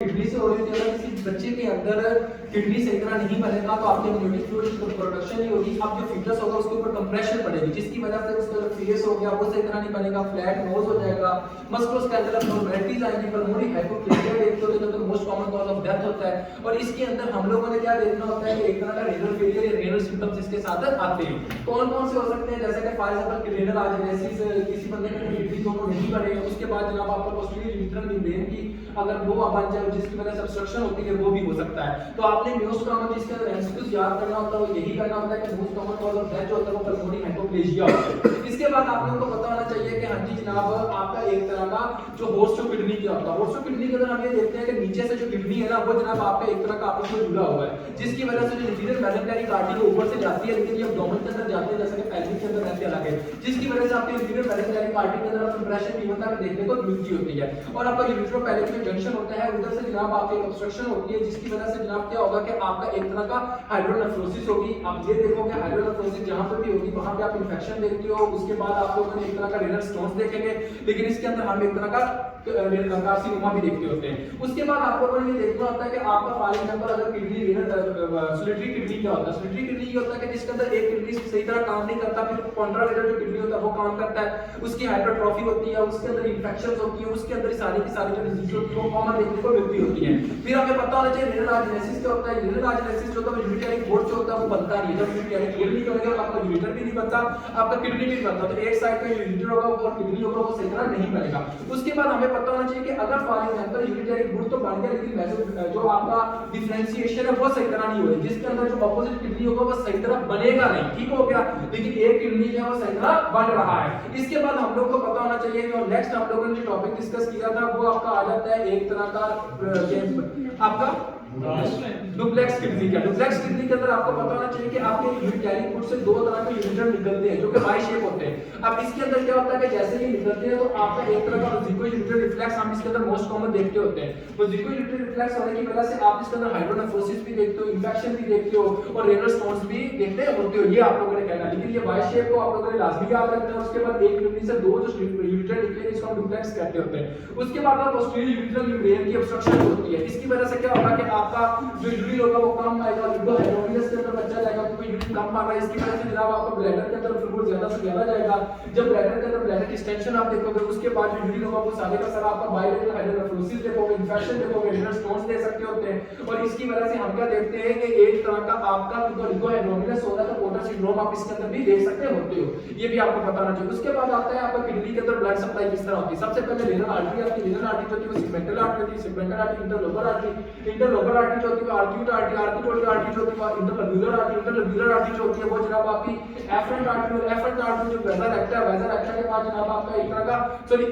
Kidney से हो रही होती है, अगर किसी बच्चे के अंदर किडनी सही तरह नहीं बनेगा तो आपके इम्यूनिटी फ्लूइड की प्रोडक्शन नहीं होगी, अब जो फीटस होगा उसके ऊपर कंप्रेशन पड़ेगी, जिसकी वजह से उसका जो फेस हो गया वो सही तरह नहीं बनेगा, फ्लैट नोज हो जाएगा, मस्कुलोस्केलेटल अबनॉर्मलिटीज आएंगी, पल्मोनरी हाइपोक्लेमिया देखते हो तो most common cause of death होता है। और इसके अंदर हम लोगों ने क्या देखना होता है कि एक तरह का रेनल फेलियर या रेनल सिम्पटम्स इसके साथ आते हैं। कौन कौन से हो सकते हैं, जैसे कि फॉर एग्जांपल रेनल आर्टरीज, किसी बंदे में किडनी दोनों नहीं बने, उसके बाद जनाब आपका पोस्टीरियर यूट्रल मेम्ब्रेन की अगर वो बन जाए जिसकी वजह से ऑब्स्ट्रक्शन होती है वो भी हो सकता है। तो आपने मोस्ट कॉमन जिसके अंदर एमसीक्यूज याद करना होता है वो यही करना होता है कि most common cause of death जो होता है वो पल्मोनरी हाइपोप्लेजिया होता है। इसके बाद आप लोगों को पता होना चाहिए कि हाँ जी जनाब आपका एक तरह का जो होस्ट ऑफ किडनी क्या होता है, होस्ट ऑफ किडनी के अंदर हम ये देखते हैं कि नीचे से जो किडनी है ना वो जनाब आपका एक तरह का आपस में जुड़ा हुआ है, जिसकी वजह से जो इंफीरियर मेसेंटेरिक आर्टरी के ऊपर से जाती है लेकिन ये एब्डोमेन के अंदर जाती है, जैसे कि पेल्विक के अंदर रहती है अलग है, जिसकी वजह से आपके इंफीरियर मेसेंटेरिक आर्टरी के अंदर कंप्रेशन तीव्रता में देखने को मिलती होती है। और आपका यूट्रोपैलेटिक जंक्शन होता है उधर से जनाब आपकी ऑब्स्ट्रक्शन होती है, जिसकी वजह से जनाब क्या होगा कि आपका एक तरह का हाइड्रोनेफ्रोसिस होगी। आप ये देखोगे हाइड्रोनेफ्रोसिस जहां पर भी होगी वहां पे आप इंफेक्शन देखते हो, उसके बाद आप लोगों ने एक तरह का रेनल स्टोन्स देखेंगे, लेकिन इसके अंदर हम एक तरह का कार्सिनोमा भी देखते होते हैं। उसके बाद आप लोगों ने ये देखना होता है कि आपका फॉर एग्जांपल अगर किडनी सोलिटरी किडनी क्या होता है, सोलिटरी किडनी ये होता है कि जिसके अंदर एक किडनी सही तरह काम नहीं करता, फिर कॉन्ट्रालेटरल जो किडनी होता है वो काम करता है, उसकी हाइपरट्रॉफी होती है, उसके अंदर इंफेक्शंस होती है, उसके अंदर सारी की सारी जो डिजीज होती है वो कॉमन देखने को मिलती होती है। फिर हमें पता होना चाहिए रेनल आर्टरीज क्या होता है। रेनल आर्टरीज जो होता है यूरिनरी बोर्ड जो होता है वो बनता नहीं है, जब यूरिनरी बोर्ड नहीं बनेगा आपका यूरिटर भी नहीं बनता, आपका किडनी भी नहीं बनता, तो एक साइड का यूरिटर होगा और किडनी होगा वो सही तरह नहीं बनेगा। उसके बाद हमें पता होना चाहिए कि अगर फॉर एग्जांपल यूरिनरी बोर्ड तो बन गया लेकिन जो आपका डिफरेंशिएशन है वो सही तरह नहीं हो रही, जिसके अंदर जो अपोजिट किडनी होगा वो सही तरह बनेगा नहीं, ठीक हो गया, लेकिन एक किडनी जो है वो सही तरह बन रहा है। इसके बाद हम लोग को पता होना चाहिए कि नेक्स्ट हम लोगों ने जो टॉपिक डिस्कस किया था वो आपका आ जाता है एक तरह का आपका डुप्लेक्स किडनी का। डुप्लेक्स किडनी के अंदर आपको पता होना चाहिए कि आपके यूरिनरी फूड से दो तरह के यूरिटर निकलते हैं जो कि वाई शेप होते हैं। अब इसके अंदर क्या होता है कि जैसे ही निकलते हैं तो आपका एक तरह का वेसिको यूरिटर रिफ्लेक्स हम इसके अंदर मोस्ट कॉमन देखते होते हैं। वेसिको यूरिटर रिफ्लेक्स होने की वजह से आप इसके अंदर हाइड्रोनेफ्रोसिस भी देखते हो, इंफेक्शन भी देखते हो और रेनल स्टोन्स भी देखते होते हो, ये आप लोगों ने कहना। लेकिन ये वाई शेप को आप लोगों ने लाजमी याद रखना है। उसके बाद एक किडनी से दो जो यूरिटर निकलेंगे इसको हम डुप्लेक्स कहते होते हैं। उसके बाद पोस्टीरियर यूरिटरल मेम्ब्रेन की ऑब्स्ट्रक्शन होती है, इसकी वजह से क्या होगा कि आपका जो यूरिन होगा वो कम आएगा, लिपोहाइड्रोनियस के अंदर बच्चा जाएगा क्योंकि यूरिन कम आ रहा है, इसकी वजह से जनाब आपका ब्लैडर के अंदर फ्लूइड ज्यादा से ज्यादा जाएगा। जब ब्लैडर के अंदर ब्लैडर एक्सटेंशन आप देखोगे उसके बाद जो यूरिन होगा वो सारे का सारा आपका बाइलेटरल हाइड्रोनेफ्रोसिस देखोगे, इंफेक्शन देखोगे, रेनल स्टोन्स देख सकते होते हैं। और इसकी वजह से हम क्या देखते हैं कि एक तरह का आपका लिपोहाइड्रोनियस होता है तो पोर्टर सिंड्रोम आप इसके अंदर भी देख सकते होते हो, ये भी आपको पता होना चाहिए। उसके बाद आता है आपका किडनी के अंदर ब्लड सप्लाई किस तरह होती है। सबसे पहले रेनल आर्टरी आती है, रेनल आर्टरी जो होती है वो सेगमेंटल आर्टरी होती है, segmental artery interlobar artery, interlobar artery जो होती है आर्क्यूट आर्टरी, आर्क्यूट आर्टरी जो होती है इंटरलोब्यूलर आर्टरी, इंटरलोब्यूलर आर्टरी जो होती है वो जनाब आपकी एफरेंट आर्टरी, और एफरेंट आर्टरी जो वेजर एक्टा है, वेजर एक्टा के बाद जनाब आपका एक तरह का सॉरी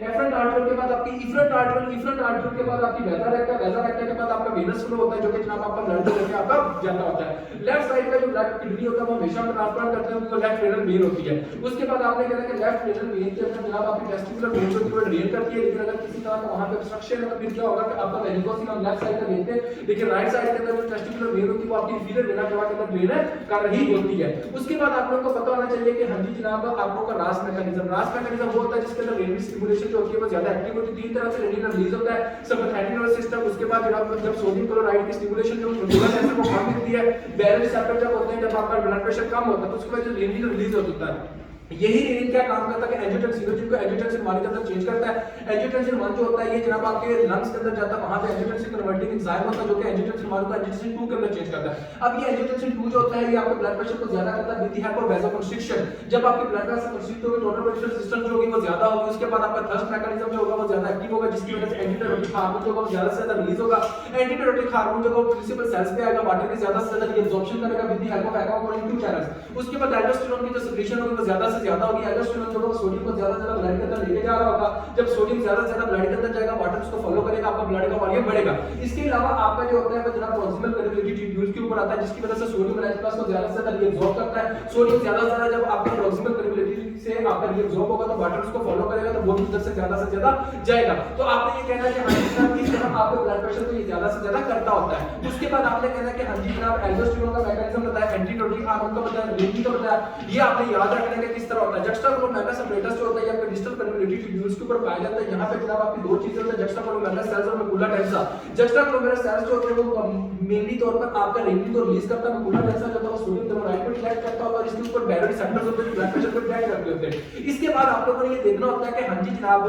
एफरेंट आर्टरी के बाद आपकी इफरेंट आर्टरी, इफरेंट आर्टरी के बाद आपकी वेजर एक्टा, वेजर एक्टा के बाद आपका वेनस फ्लो होता है जो कि जनाब आपका ब्लड लेके आपका जाता होता है। लेफ्ट साइड का जो ब्लड किडनी होता है वो हमेशा ट्रांसप्लांट करते हैं तो लेफ्ट रेनल वेन होती है। उसके बाद आपने कहना कि लेफ्ट रेनल वेन के अंदर जनाब आपकी टेस्टिकुलर वेन होती है वो ड्रेन करती है, लेकिन अगर किसी तरह का वहां पे ऑब्स्ट्रक्शन है तो फिर क्या होगा कि आपका वेरिकोसिल हम लेफ्ट साइड का देखते हैं, लेकिन राइट साइड के अंदर जो टेस्टिकुलर वेन होती है वो आपकी इंफीरियर वेना केवा के अंदर ड्रेन कर रही होती है। उसके बाद आप लोगों को पता होना चाहिए कि हाँ जी जनाब आप लोगों का रास मैकेनिज्म वो होता है जिसके अंदर रेनल स्टिमुलेशन जो होती है वो ज्यादा एक्टिव होती है। तीन तरह से रेनल रिलीज होता है, सिंपैथेटिक नर्वस सिस्टम, उसके बाद जब सोडियम क्लोराइड की स्टिमुलेशन जो न्यूरल सेंसर को कम मिलती है, बैरल रिसेप्टर जब होते हैं जब आपका ब्लड प्रेशर कम होता है तो उसके बाद जो रेनल रिलीज होता है यही रेनिन क्या काम करता है कि एंजियोटेंसिन को एंजियोटेंसिन 1 के अंदर चेंज करता है। एंजियोटेंसिन 1 जो होता है ये जनाब आपके लंग्स के अंदर जाता है, वहां पे एंजियोटेंसिन कन्वर्टिंग एंजाइम होता है जो कि एंजियोटेंसिन 1 को एंजियोटेंसिन 2 के अंदर चेंज करता है। अब ये एंजियोटेंसिन 2 जो होता है ये आपके ब्लड प्रेशर को ज्यादा करता है विद द हेल्प ऑफ वासोकंस्ट्रिक्शन। जब आपकी ब्लड प्रेशर कंस्ट्रिक्ट होगी टोटल ब्लड रेजिस्टेंस जो होगी वो ज्यादा होगी, उसके बाद आपका थर्स्ट मैकेनिज्म जो होगा वो ज्यादा एक्टिव होगा, जिसकी वजह से एंटीडायरेटिक हार्मोन जो होगा ज्यादा से ज्यादा रिलीज होगा। एंटीडायरेटिक हार्मोन जो होगा प्रिंसिपल सेल्स पे आएगा, वाटर की ज्यादा से ज्यादा एब्जॉर्प्शन करेगा with the help of aquaporin 2 channels. उसके बाद एल्डोस्टेरोन की जो सेक्रेशन होगी वो ज्यादा से ज्यादा होगी। एल्डोस्टेरोन जो होगा सोडियम ज्यादा ज्यादा ब्लड के अंदर लेके जा रहा होगा, जब सोडियम ज्यादा ज्यादा ब्लड के अंदर जाएगा वाटर उसको फॉलो करेगा, आपका ब्लड का वॉल्यूम बढ़ेगा। इसके अलावा आपका जो होता है वो जनाब प्रॉक्सिमल पेरिफेरल ट्यूब्यूल के ऊपर आता है, जिसकी वजह से सोडियम रेटिकुलस को ज्यादा से ज्यादा रिएब्सॉर्ब करता है। सोडियम ज्यादा से ज्यादा जब आपका प्रॉक्सिमल पेरिफेरल से आपका रिएब्सॉर्ब होगा तो वाटर उसको फॉलो करेगा तो वो भी उधर से ज्यादा जाएगा। तो आपने ये कहना है कि हां जी किस तरह आपके ब्लड प्रेशर को ये ज्यादा से ज्यादा करता होता है। उसके बाद आपने कहना है कि हां जी जनाब एल्डोस्टेरोन का मैकेनिज्म बताया, एंटीडायरेटिक हार्मोन का बताया, रेनिन का बताया, ये आपने याद रखना है कि किस तरह होता है। जुक्स्टाग्लोमेरुलर सेपरेटस जो होता है ये आपका डिस्टल कन्वोल्यूटिव ट्यूब्यूल्स के ऊपर पाया जाता है। यहाँ पे जनाब आपकी दो चीजें होती है, जुक्स्टाग्लोमेरुलर सेल्स और मैकुला टेंसा। जुक्स्टाग्लोमेरुलर सेल्स जो होते हैं वो मेनली तौर पर आपका रेनिन को रिलीज करता है, मैकुला टेंसा जो होता है वो सोडियम क्लोराइड को ट्रैक करता है और इसके ऊपर बैरो रिसेप्टर्स होते हैं जो ब्लड प्रेशर को ट्रैक करते होते हैं। इसके बाद आप लोगों ने ये देखना होता है कि हाँ जी जनाब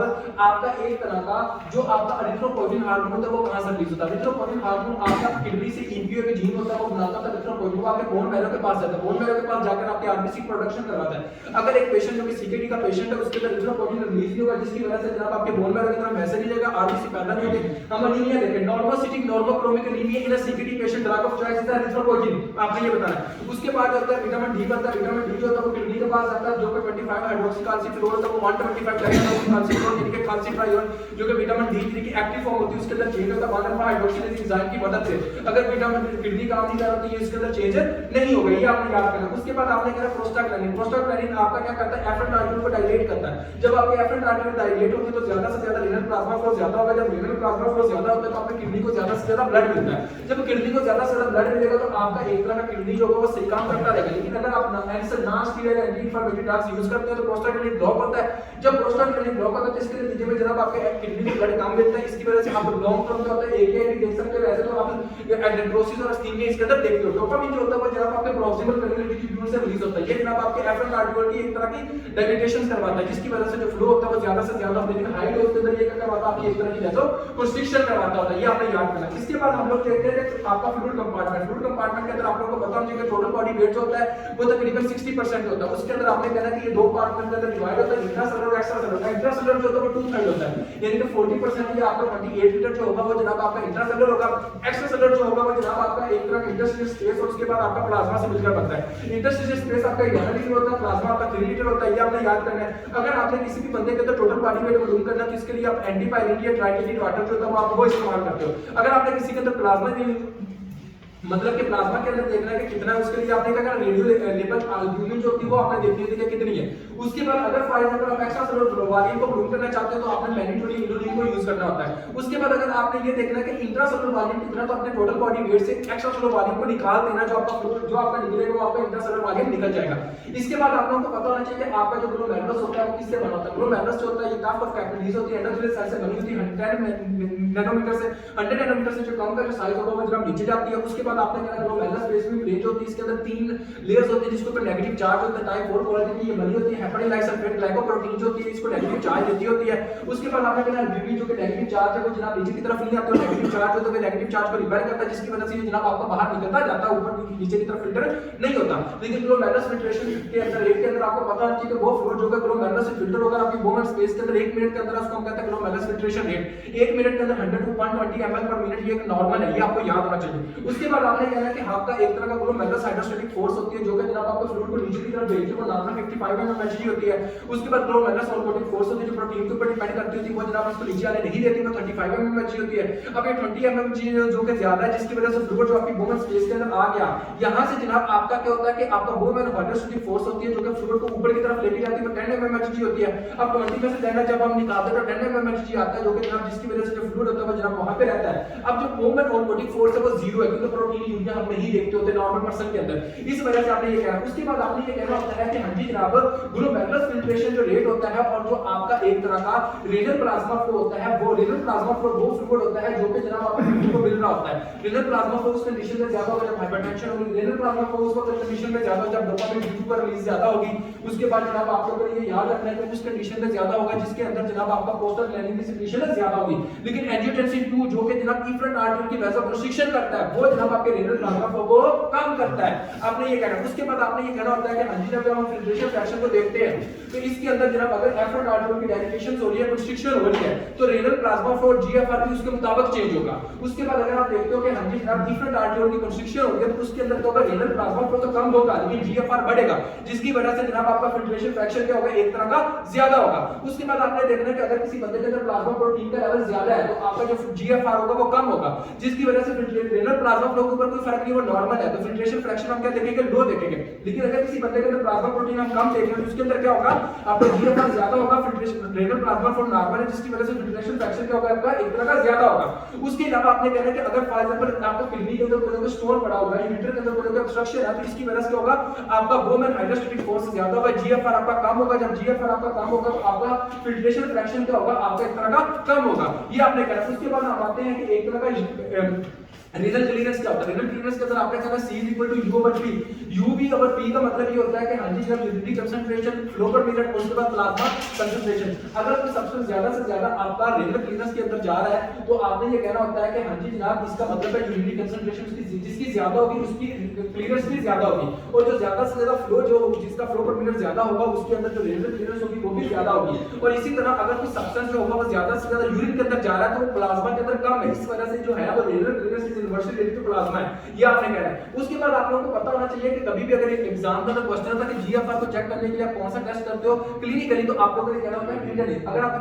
आपका एक तरह का जो आपका एरिथ्रोपोइटिन हार्मोन होता है वो कहां से रिलीज होता है। एरिथ्रोपोइटिन हार्मोन आपका किडनी से ईपीओ के जीन होता है वो बनाता है एरिथ्रोपोइटिन को, आपके बोन मैरो के पास जाता है, बोन मैरो के पास जाकर आपके आरबीसी प्रोडक्शन करवाता है। अगर एक पेशेंट जो कि सीकेडी का पेशेंट है उसके अंदर एरिथ्रोपोइटिन रिलीज नहीं होगा जिसकी वजह से जनाब आपके बोन मैरो की तरफ मैसेज नहीं जाएगा, आरबीसी पैदा नहीं होगी। हम एनीमिया देखें, normocytic normochromic anaemia in a CKD patient, drug of choice is erythropoietin, आपने ये बताना है। उसके बाद आता है विटामिन डी बनता है, विटामिन डी जो होता है वो किडनी के पास जाता है जो कि 25 हाइड्रोक्सीकाल्सिफेरोल होता है वो 125 डाइहाइड्रोक्सीकाल्सिफेरोल यानी कि काल्सिफेरॉल जो कि विटामिन डी3 की एक्टिव फॉर्म होती है उसके अंदर चेंज होता है 1 हाइड्रोक्सिलेज एंजाइम की मदद से। अगर विटामिन किडनी काम नहीं कर रहा तो ये इसके अंदर चेंज नहीं होगा, ये आपने याद करना। उसके बाद आपने कहा प्रोस्टाग्लैंडिन, प्रोस्टाग्लैंडिन आपका क्या करता है एफरेंट आर्टरी को डायलेट करता है। जब आपके एफरेंट आर्टरी डायलेट होती है तो ज्यादा से ज्यादा रीनल प्लाज्मा फ्लो ज्यादा होगा, जब रीनल प्लाज्मा फ्लो ज्यादा होता है तो आपकी किडनी को ज्यादा से ज्यादा ब्लड मिलता है। जब किडनी को ज्यादा से ज्यादा ब्लड मिलेगा तो आपका एक तरह का किडनी जो होगा वो सही काम करता रहेगा। लेकिन अगर आप non steroid anti inflammatory drugs use करते हैं तो प्रोस्टाग्लैंडिन ब्लॉक होता है। जब प्रोस्टाग्लैंडिन ब्लॉक होता है तो इसके नतीजे में जनाब आपके किडनी को ब्लड कम मिलता है, इसकी वजह से आप लॉन्ग टर्म में होता है एकेआई भी देख सकते हैं। वैसे तो आप एड्रेनोसिस और एस्थीमिया इसके अंदर देखते हो। डोपामिन जो होता है वो जनाब आपके प्रॉक्सिमल कन्वोल्यूटिव ट्यूब्यूल से रिलीज होता है, ये जनाब आपके एफरेंट आर्टरी की एक तरह की डायलेटेशन करवाता है जिसकी वजह से जो फ्लो होता है वो ज्यादा से ज्यादा होता है। लेकिन हाई डोज के अंदर ये क्या करवाता है आपकी एक तरह की जैसे कंस्ट्रिक्शन करवाता होता है, ये आपने याद करना। इसके बाद हम लोग देखते हैं कि आपका फ्लूइड कंपार्टमेंट, फ्लूइड कंपार्टमेंट के अंदर आप लोगों को पता होना चाहिए कि टोटल बॉडी वेट जो होता है वो तकरीबन 60% होता है। उसके अंदर आपने कहना कि ये दो पार्ट के अंदर डिवाइड होता है, इंट्रासेलुलर और एक्स्ट्रासेलुलर। इंट्रासेलुलर जो होता है वो 2/3 होता है यानी कि 40% ये आपका 28 लीटर जो होगा वो जनाब आपका इंट्रासेलुलर होगा। एक्स्ट्रासेलुलर जो होगा वो जनाब आपका एक तरह का इंटरस्टिशियल स्पेस और उसके बाद आपका प्लाज्मा से मिलकर बनता है। इंटरस्टिशियल स्पेस आपका 11 लीटर होता है, प्लाज्मा आपका 3 लीटर होता है, ये आपने याद करना है। अगर आपने किसी भी बंदे के अंदर टोटल बॉडी वेट मालूम करना है तो इसके लिए आप एंटीपायरेट या ट्राइटेटेड वाटर जो होता है वो आप वो इस्तेमाल करते हो। अगर आपने किसी के अंदर प्लाज्मा नहीं मतलब कि प्लाज्मा के अंदर देखना है कि कितना है उसके लिए आपने क्या करना रेडियो लेवल एल्ब्यूमिन जो होती है वो आपने देखनी होती है कितनी है। उसके बाद अगर फॉर एग्जांपल आप एक्स्ट्रासेलुलर वॉल्यूम को प्रूव करना चाहते हो तो आपने मैग्नीट्यूड इल्यूमिन को यूज करना होता है। उसके बाद अगर आपने ये देखना है कि इंट्रासेलुलर वॉल्यूम कितना तो अपने टोटल बॉडी वेट से एक्स्ट्रासेलुलर वॉल्यूम को निकाल देना, जो आपका निकलेगा वो आपका इंट्रासेलुलर वॉल्यूम निकल जाएगा। इसके बाद आप लोगों को पता होना चाहिए कि आपका जो ग्लोमेरुलस होता है वो किससे बना होता है। ग्लोमेरुलस जो होता है ये टफ ऑफ कैपिलरीज होती है, एंडोथेलियल सेल से बनी होती है। 10 नैनोमीटर से 100 नैनोमीटर से जो कम का जो साइज होगा वो जब नीचे जाती है। उसके बाद आपने कहना ग्लोमेरुलस स्पेस में रेंज होती है, इसके अंदर 3 लेयर्स होती है जिसके ऊपर नेगेटिव चार्ज होता है। टाइप 4 क्वालिटी की ये बनी होती है। हेपेरिन लाइसल्फेट ग्लाइकोप्रोटीन जो होती है इसको नेगेटिव चार्ज देती होती है। उसके बाद आपने कहना एल्ब्यूमिन जो कि नेगेटिव चार्ज है वो जनाब नीचे की तरफ नहीं आता, नेगेटिव चार्ज होता है नेगेटिव चार्ज को रिपेल करता है जिसकी वजह से ये जनाब आपका बाहर निकलता जाता है, ऊपर नीचे की तरफ फिल्टर नहीं होता। लेकिन ग्लोमेरुलस फिल्ट्रेशन के अंदर रेट के अंदर आपको पता होना चाहिए कि वो फ्लूइड जो है ग्लोमेरुलस से फिल्टर होकर आपकी बोन स्पेस के अंदर 1 मिनट के अंदर उसको हम कहते हैं ग्लोमेरुलस फिल्ट्रेशन रेट। 1 मिनट के अंदर 100 to 120 ml पर मिनट ये एक नॉर्मल है, ये आपको याद होना चाहिए। उसके बाद आपने कहना है कि आपका एक तरह का ग्लोमेरुलस हाइड्रोस्टैटिक फोर्स होती है जो कि जनाब आपको फ्लूइड को नीचे की तरफ भेजती है, वो नॉर्मल 55 mmHg होती है। उसके बाद ग्लोमेरुलस ऑर्गोटिक फोर्स होती है जो प्रोटीन के ऊपर डिपेंड करती होती है, वो जनाब इसको नीचे आने नहीं देती, वो 35 mmHg होती है। अब ये 20 mmHg जो कि ज्यादा है जिसकी वजह से फ्लूइड जो आपकी बोन स्पेस के अंदर आ गया, यहां से जनाब आपका क्या होता है कि आपका बोन हाइड्रोस्टैटिक फोर्स होती है जो कि फ्लूइड को ऊपर की तरफ लेके जाती है, वो 10 mmHg होती है। अब 20 में से 10 जब हम निकालते हैं तो 10 mmHg आता है जो कि जनाब जिसकी वजह से जो फ्लूइड होता है वो जनाब वहां पे रहता है। अब जो बोन ऑर्गोटिक फोर्स है वो 0 है क्योंकि प्रोटीन यूरिया हम नहीं देखते होते नॉर्मल पर्सन के अंदर, इस वजह से आपने ये कहना। उसके बाद आपने ये कहना होता है कि हाँ जी जनाब ग्लोमेरुलस फिल्ट्रेशन जो रेट होता है और जो आपका एक तरह का रेनल प्लाज्मा फ्लो होता है, वो रेनल प्लाज्मा फ्लो वो फ्लूइड होता है जो कि जनाब आपको किडनी को मिल रहा होता है। रेनल प्लाज्मा फ्लो उस कंडीशन में ज्यादा होगा जब हाइपरटेंशन होगी, रेनल प्लाज्मा फ्लो उस कंडीशन में ज्यादा जब डोपामिन डी2 का रिलीज ज्यादा होगी। उसके बाद जनाब आप लोगों को ये याद रखना है कि उस कंडीशन में ज्यादा होगा जिसके अंदर जनाब आपका प्रोस्टाग्लैंडिन की सिक्रीशन ज्यादा होगी। लेकिन एंजियोटेंसिन 2 जो कि जनाब इफरेंट आर्टरी की वैसोकंस्ट्रिक्शन करता है वो जनाब आपके रेनल प्लाज्मा फ्लो को कम करता है, आपने ये कहना। उसके बाद आपने ये कहना होता है कि हाँ जी जब हम फिल्ट्रेशन फ्रैक्शन को देखते हैं तो इसके अंदर जनाब अगर एफरेंट आर्टरी की डायलेटेशन हो रही है, कंस्ट्रिक्शन हो रही है तो रेनल प्लाज्मा फ्लो जीएफआर भी उसके मुताबिक चेंज होगा। उसके बाद अगर आप देखते हो कि हाँ जी जनाब इफरेंट आर्टरी की कंस्ट्रिक्शन हो रही है तो उसके अंदर तो अगर रेनल प्लाज्मा फ्लो तो कम होगा लेकिन जीएफआर बढ़ेगा जिसकी वजह से जनाब आपका फिल्ट्रेशन फ्रैक्शन क्या होगा एक तरह का ज्यादा होगा। उसके बाद आपने देखना है कि अगर किसी बंदे के अंदर प्लाज्मा प्रोटीन का लेवल ज्यादा है तो आपका जो जीएफआर होगा वो कम होगा जिसकी वजह से रेनल प्लाज्मा फ्लो के ऊपर कोई फर्क नहीं, वो नॉर्मल है, तो फिल्ट्रेशन फ्रैक्शन हम क्या देखेंगे लो देखेंगे। लेकिन अगर किसी बंदे के अंदर प्लाज्मा प्रोटीन हम कम देख रहे हैं तो उसके अंदर क्या होगा आपका जीएफआर ज्यादा होगा, filtration renal plasma flow normal है जिसकी वजह से फिल्ट्रेशन फ्रैक्शन क्या होगा आपका एक तरह का ज्यादा होगा। उसके अलावा आपने कहना है कि अगर फॉर एग्जांपल आपको किडनी के अंदर कोई स्टोन पड़ा हुआ है, यूरिटर के अंदर कोई ऑब्स्ट्रक्शन है, तो इसकी वजह से क्या होगा, आपका बोमेन हाइड्रोस्टैटिक फोर्स ज्यादा होगा, जीएफआर आपका कम होगा। जब जीएफआर आपका कम होगा तो आपका फिल्ट्रेशन फ्रैक्शन क्या होगा, आपका एक तरह का कम होगा। ये आपने कहा। उसके बाद हम आते हैं कि एक तरह का रीनल क्लीयरेंस क्या होता है। रीनल क्लीयरेंस के अंदर आपने कहा C = U/P। U/V और P का मतलब ये होता है कि हाँ जी, जब यूनिटी कंसंट्रेशन फ्लो पर मिनट, उसके बाद प्लाज्मा कंसंट्रेशन, अगर कोई सब्सटेंस ज्यादा से ज्यादा आपका रीनल क्लीयरेंस के अंदर जा रहा है तो आपने ये कहना होता है कि हाँ जी जनाब, इसका मतलब है यूनिटी कंसंट्रेशन जिसकी ज्यादा होगी उसकी क्लीयरेंस भी ज्यादा होगी, और जो ज्यादा से ज्यादा फ्लो, जो जिसका फ्लो पर मिनट ज्यादा होगा, उसके अंदर जो रीनल क्लीयरेंस होगी वो भी ज्यादा होगी। और इसी तरह अगर कोई सब्सटेंस जो होगा वो ज्यादा से ज्यादा यूरिन के अंदर जा रहा है तो प्लाज्मा के अंदर कम है, इस वजह से जो है वो renal clearance inversely related to plasma है। ये आपने कहना है। उसके बाद आप लोगों को पता होना चाहिए कि कभी भी अगर एक एग्जाम का क्वेश्चन होता है कि जीएफआर को चेक करने के लिए आप कौन सा टेस्ट करते हो क्लिनिकली, तो आप लोगों को कहना होता है क्लिनिकली। अगर आप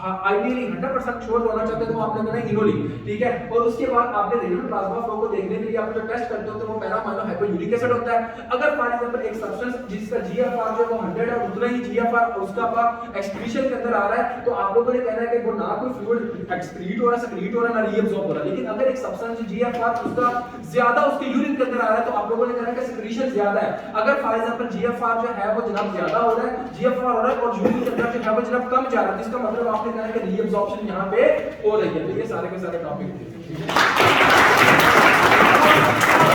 आइडियली 100% श्योर होना चाहते हो तो आपने कहना है इनोली, ठीक है। और उसके बाद आपने रीनल प्लाज्मा फ्लो को देखने के लिए आप जो टेस्ट करते हो तो वो पैरा अमाइनो हाइपोयूरिक एसिड होता है। अगर फॉर एग्जांपल एक सब्सटेंस जिसका जीएफआर जो है वो 100 है, उतना ही जीएफआर उसका एक्सक्रीशन के अंदर आ रहा है, तो आप लोगों ने कहना है कि वो ना कोई फ्लूइड एक्सक्रीट हो रहा है, सेक्रीट हो रहा है, ना रीअब्सॉर्ब हो रहा है। लेकिन अगर एक सब्सटेंस जीएफआर उसका ज्यादा उसके यूरिन के अंदर आ रहा है तो आप लोगों ने कहना है कि सेक्रीशन ज्यादा है। अगर फॉर एग्जांपल जीएफआर जो है वो जनाब ज्यादा हो रहा है, जीएफआर हो रहा है और यूरिन के अंदर जो है वो जनाब कम जा रहा है, तो इसका मतलब आपने कहना है कि रीअब्सॉर्प्शन यहां पे हो रही है। तो ये सारे के सारे टॉपिक थे, ठीक है।